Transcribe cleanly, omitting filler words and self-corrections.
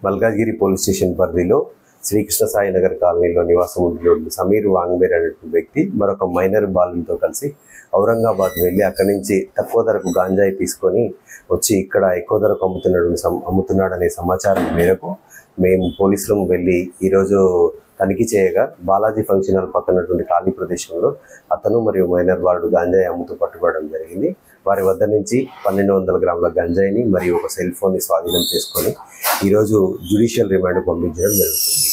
Malkajgiri police station పరిధిలో శ్రీకృష్ణ సాయి నగర్ కాలనీలో నివాసం ఉంటున్న సమీర్ వాంగ్బేర్ అనేటువంటి వ్యక్తి మరొక మైనర్ బాలులతో కలిసి ఔరంగాబాద్ వెళ్ళి అక్కడి నుంచి తక్కువ ధరకు గాంజాయి తీసుకొని వచ్చి ఇక్కడ ఎక్కువ ధరకు అమ్ముతున్నాడనే సమాచారం మేరకు మేము పోలీసులం వెళ్ళి ఈరోజు తనిఖీ చేయగా బాలాజీ ఫంక్షన్ హాల్ పక్కనటువంటి ఖాళీ ప్రదేశంలో అతను మరియు మైనర్ బాలుడు గాంజాయి అమ్ముతూ పట్టుకోవడం జరిగింది. వారి వద్ద నుంచి 1200 గ్రాముల గంజాయిని మరియు ఒక సెల్ ఫోన్ని స్వాధీనం చేసుకొని ఈరోజు జ్యుడిషియల్ రిమాండ్ పంపించడం జరుగుతుంది.